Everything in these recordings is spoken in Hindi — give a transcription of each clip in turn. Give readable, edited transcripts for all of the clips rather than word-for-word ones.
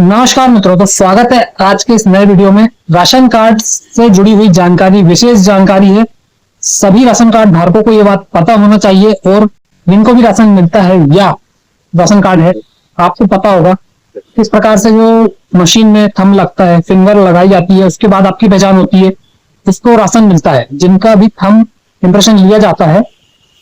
नमस्कार मित्रों, तो स्वागत है आज के इस नए वीडियो में। राशन कार्ड से जुड़ी हुई जानकारी, विशेष जानकारी है। सभी राशन कार्ड धारकों को ये बात पता होना चाहिए, और जिनको भी राशन मिलता है या राशन कार्ड है, आपको पता होगा किस प्रकार से जो मशीन में थंब लगता है, फिंगर लगाई जाती है, उसके बाद आपकी पहचान होती है, इसको राशन मिलता है। जिनका भी थंब इंप्रेशन लिया जाता है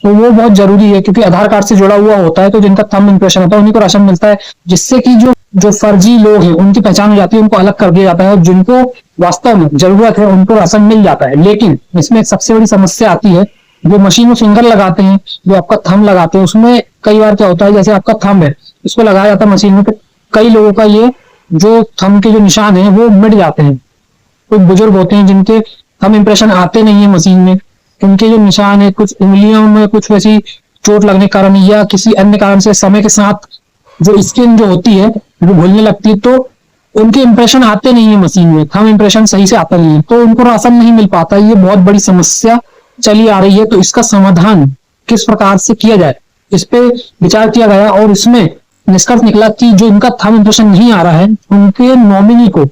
तो वो बहुत जरूरी है, क्योंकि आधार कार्ड से जुड़ा हुआ होता है, तो जिनका थंब इंप्रेशन होता है उन्हीं को राशन मिलता है। जिससे कि जो जो फर्जी लोग हैं उनकी पहचान हो जाती है, उनको अलग कर दिया जाता है, और जिनको वास्तव में जरूरत है उनको राशन मिल जाता है। लेकिन इसमें एक सबसे बड़ी समस्या आती है, जो मशीन में फिंगर लगाते हैं, जो आपका थंब लगाते हैं, उसमें कई बार क्या होता है, जैसे आपका थंब है, इसको लगाया जाता है मशीन में, तो कई लोगों का ये जो थंब के जो निशान है वो मिट जाते हैं। कुछ बुजुर्ग होते हैं जिनके थंब इंप्रेशन आते नहीं है मशीन में, उनके जो निशान है, कुछ उंगलियों में कुछ वैसी चोट लगने के कारण या किसी अन्य कारण से समय के साथ जो स्किन जो होती है वो घुलने लगती है, तो उनके इंप्रेशन आते नहीं है मशीन में, थंब इंप्रेशन सही से आता नहीं है, तो उनको राशन नहीं मिल पाता। ये बहुत बड़ी समस्या चली आ रही है। तो इसका समाधान किस प्रकार से किया जाए, इस पे विचार किया गया, और इसमें निष्कर्ष निकला कि जो इनका थंब इंप्रेशन नहीं आ रहा है, उनके नॉमिनी को,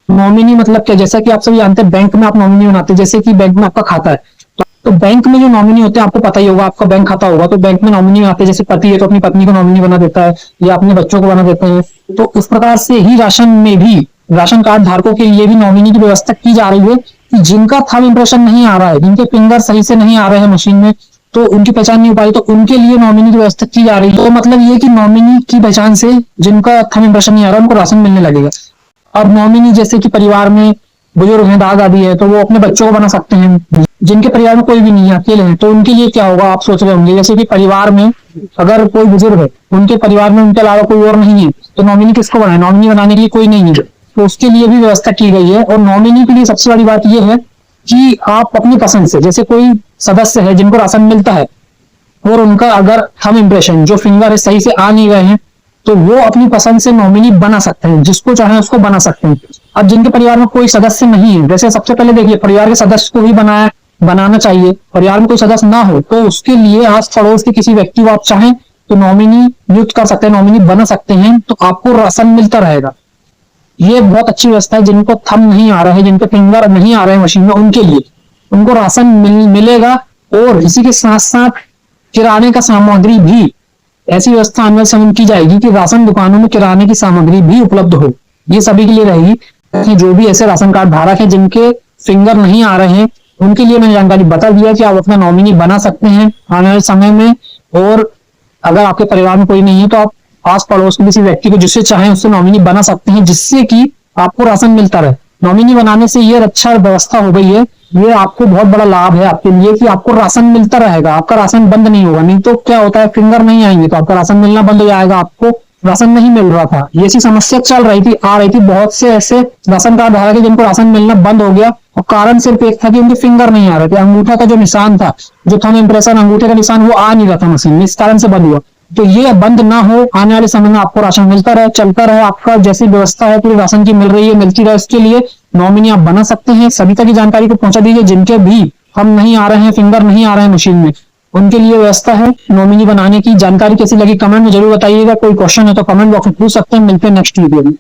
नॉमिनी मतलब क्या, जैसा कि आप सभी जानते हैं बैंक में आप नॉमिनी बनाते हैं। जैसे कि बैंक में आपका खाता है, तो बैंक में जो नॉमिनी होते हैं, आपको पता ही होगा, आपका बैंक खाता होगा तो बैंक में नॉमिनी आते हैं। जैसे पति है तो अपनी पत्नी को नॉमिनी बना देता है, या अपने बच्चों को बना देते हैं। तो उस प्रकार से ही राशन में भी, राशन कार्ड धारकों के लिए भी नॉमिनी की व्यवस्था की जा रही है, कि जिनका थंब इंप्रेशन नहीं आ रहा है, जिनके फिंगर सही से नहीं आ रहे हैं मशीन में, तो उनकी पहचान नहीं हो पाई, तो उनके लिए नॉमिनी की व्यवस्था की जा रही है। तो मतलब ये कि नॉमिनी की पहचान से जिनका थंब इंप्रेशन नहीं आ रहा है उनको राशन मिलने लगेगा। अब नॉमिनी जैसे कि परिवार में बुजुर्ग हैं, दादा दादी है, तो वो अपने बच्चों को बना सकते हैं। जिनके परिवार में कोई भी नहीं है, अकेले हैं, तो उनके लिए क्या होगा, आप सोच रहे होंगे। जैसे कि परिवार में अगर कोई बुजुर्ग है, उनके परिवार में उनके अलावा कोई और नहीं है, तो नॉमिनी किसको बनाए, नॉमिनी बनाने के लिए कोई नहीं है, तो उसके लिए भी व्यवस्था की गई है। और नॉमिनी के लिए सबसे बड़ी बात यह है कि आप अपनी पसंद से, जैसे कोई सदस्य है जिनको राशन मिलता है, और उनका अगर थंब इंप्रेशन जो फिंगर है सही से आ नहीं रहे हैं, तो वो अपनी पसंद से नॉमिनी बना सकते हैं, जिसको चाहे उसको बना सकते हैं। अब जिनके परिवार में कोई सदस्य नहीं है, जैसे सबसे पहले देखिए, परिवार के सदस्य को ही बनाना चाहिए। परिवार में कोई सदस्य ना हो तो उसके लिए आस पड़ोस के किसी व्यक्ति को आप चाहें तो नॉमिनी नियुक्त कर सकते हैं, नॉमिनी बना सकते हैं, तो आपको राशन मिलता रहेगा। ये बहुत अच्छी व्यवस्था है। जिनको थंब नहीं आ रहा है, जिनके फिंगर नहीं आ रहे हैं मशीन में, उनके लिए उनको राशन मिलेगा। और इसी के साथ साथ किराने का सामग्री भी, ऐसी व्यवस्था आने वाले समय में की जाएगी कि राशन दुकानों में किराने की सामग्री भी उपलब्ध हो। ये सभी के लिए रहेगी, कि जो भी ऐसे राशन कार्ड धारक है जिनके फिंगर नहीं आ रहे हैं, उनके लिए मैंने जानकारी बता दिया कि आप अपना नॉमिनी बना सकते हैं आने वाले समय में। और अगर आपके परिवार में कोई नहीं है तो आप आस पड़ोस के किसी व्यक्ति को जिससे चाहें उससे नॉमिनी बना सकते हैं, जिससे कि आपको राशन मिलता रहे। नॉमिनी बनाने से ये अच्छा व्यवस्था हो गई है, ये आपको बहुत बड़ा लाभ है आपके लिए, कि आपको राशन मिलता रहेगा, आपका राशन बंद नहीं होगा। नहीं तो क्या होता है, फिंगर नहीं आएंगे तो आपका राशन मिलना बंद हो जाएगा, आपको राशन नहीं मिल रहा था। ये ऐसी समस्या चल रही थी, आ रही थी। बहुत से ऐसे राशन कार्ड धारक जिनको राशन मिलना बंद हो गया, और कारण सिर्फ एक था कि उनके फिंगर नहीं आ रहे थे, अंगूठा का जो निशान था, जो थंब इंप्रेशन अंगूठे का निशान, वो आ नहीं रहा था मशीन में, इस कारण से बंद हुआ। तो ये बंद ना हो, आने वाले समय में आपको राशन मिलता रहे, चलता रहे। आपका जैसी व्यवस्था है पूरी राशन की मिल रही है, मिलती रहे, उसके लिए नॉमिनी आप बना सकते हैं। सभी तक की जानकारी को पहुंचा दीजिए, जिनके भी हम नहीं आ रहे हैं, फिंगर नहीं आ रहे हैं मशीन में, उनके लिए व्यवस्था है नॉमिनी बनाने की। जानकारी कैसी लगी कमेंट में जरूर बताइएगा। कोई क्वेश्चन है तो कमेंट बॉक्स में पूछ सकते हैं। मिलते हैं नेक्स्ट वीडियो में।